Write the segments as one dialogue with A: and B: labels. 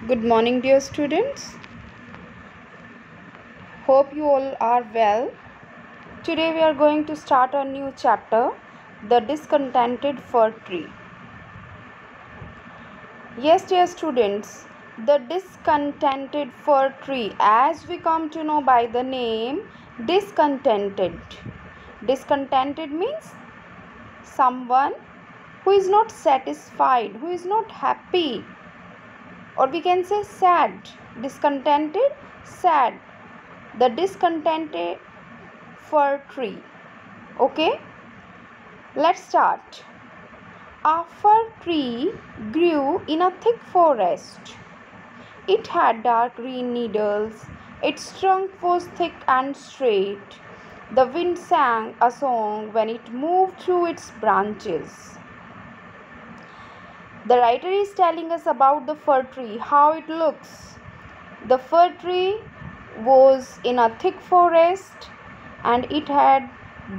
A: Good morning, dear students. Hope you all are well. Today we are going to start a new chapter, The Discontented Fir Tree. Yes, dear students, the discontented fir tree, as we come to know by the name discontented. Discontented means someone who is not satisfied, who is not happy, or we can say sad. Discontented, sad. The discontented fir tree. Okay, let's start. A fir tree grew in a thick forest. It had dark green needles. Its trunk was thick and straight. The wind sang a song when it moved through its branches. The writer is telling us about the fir tree, how it looks. The fir tree was in a thick forest and it had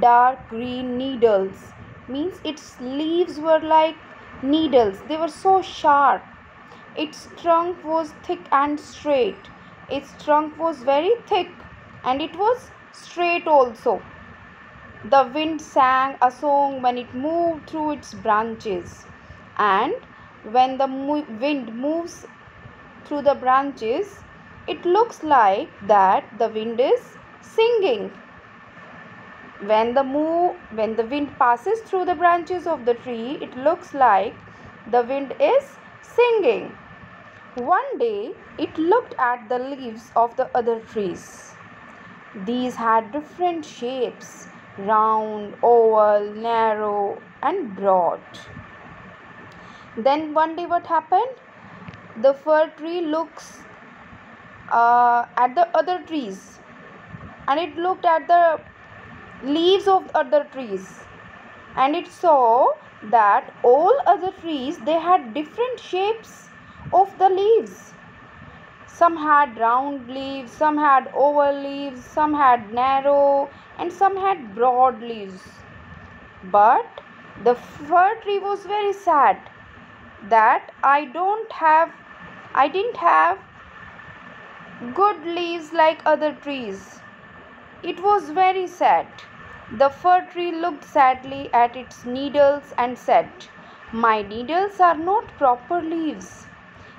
A: dark green needles. Means its leaves were like needles. They were so sharp. Its trunk was thick and straight. Its trunk was very thick and it was straight also. The wind sang a song when it moved through its branches. And when the wind moves through the branches, it looks like that the wind is singing. When the wind passes through the branches of the tree, it looks like the wind is singing. One day, it looked at the leaves of the other trees. These had different shapes: round, oval, narrow, and broad. Then one day what happened? The fir tree looks at the other trees, and it looked at the leaves of other trees, and it saw that all other trees, they had different shapes of the leaves. Some had round leaves, some had oval leaves, some had narrow, and some had broad leaves. But the fir tree was very sad that I didn't have good leaves like other trees. It was very sad. The fir tree looked sadly at its needles and said, "My needles are not proper leaves.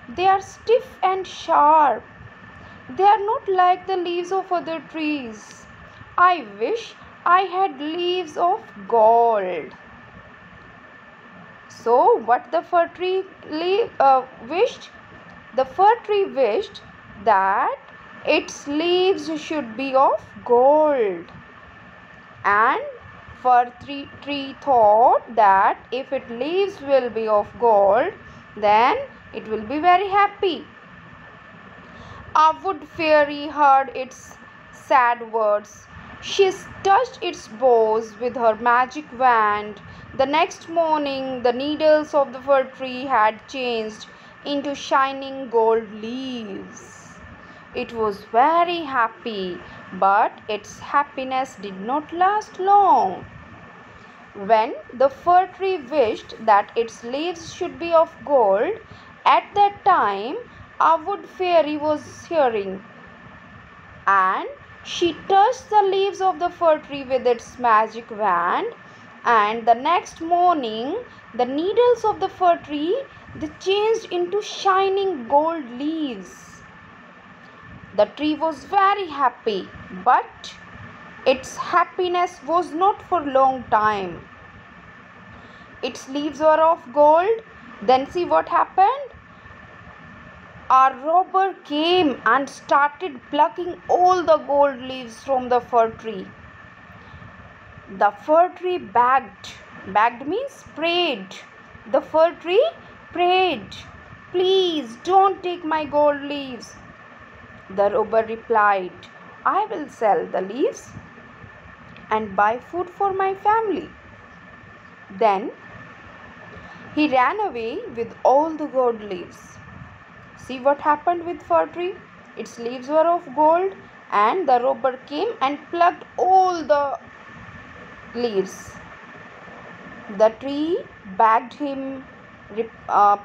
A: They are stiff and sharp. They are not like the leaves of other trees. I wish I had leaves of gold." So, what the fir tree wished? The fir tree wished that its leaves should be of gold. And fir tree thought that if its leaves will be of gold, then it will be very happy. A wood fairy heard its sad words. She touched its boughs with her magic wand. The next morning, the needles of the fir tree had changed into shining gold leaves. It was very happy, but its happiness did not last long. When the fir tree wished that its leaves should be of gold, at that time a wood fairy was hearing, and she touched the leaves of the fir tree with its magic wand, and the next morning the needles of the fir tree, they changed into shining gold leaves. The tree was very happy, but its happiness was not for long time. Its leaves were of gold. Then see what happened? A robber came and started plucking all the gold leaves from the fir tree. The fir tree begged. Begged means prayed. The fir tree prayed, "Please don't take my gold leaves." The robber replied, "I will sell the leaves and buy food for my family." Then he ran away with all the gold leaves. See what happened with fir tree? Its leaves were of gold, and the robber came and plucked all the leaves. The tree begged him,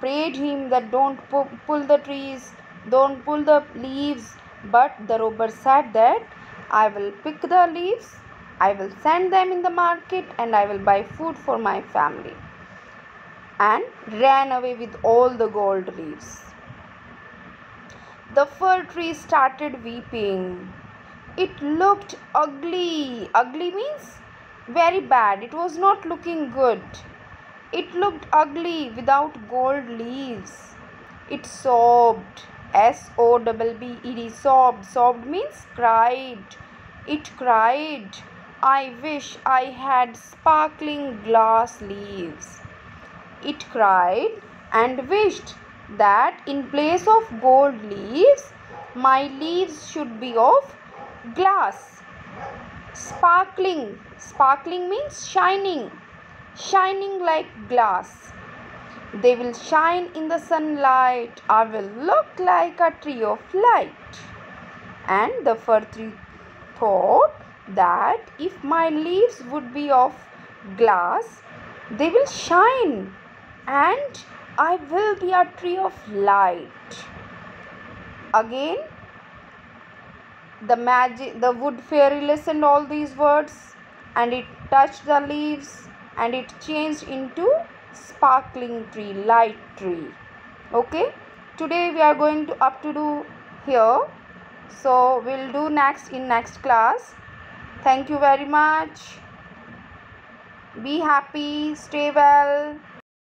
A: prayed him that don't pull the trees, don't pull the leaves. But the robber said that I will pick the leaves, I will send them in the market, and I will buy food for my family, and ran away with all the gold leaves. The fir tree started weeping. It looked ugly. Ugly means very bad. It was not looking good. It looked ugly without gold leaves. It sobbed. S-O-B-B-E-D. Sobbed. Sobbed means cried. It cried, I wish I had sparkling glass leaves. It cried and wished that in place of gold leaves, my leaves should be of glass. Sparkling. Sparkling means shining. Shining like glass. They will shine in the sunlight. I will look like a tree of light. And the fir tree thought that if my leaves would be of glass, they will shine, and I will be a tree of light. Again, the wood fairy listened all these words, and it touched the leaves, and it changed into sparkling tree, light tree. Okay, today we are going to up to do here, so we'll do next in next class. Thank you very much. Be happy, stay well.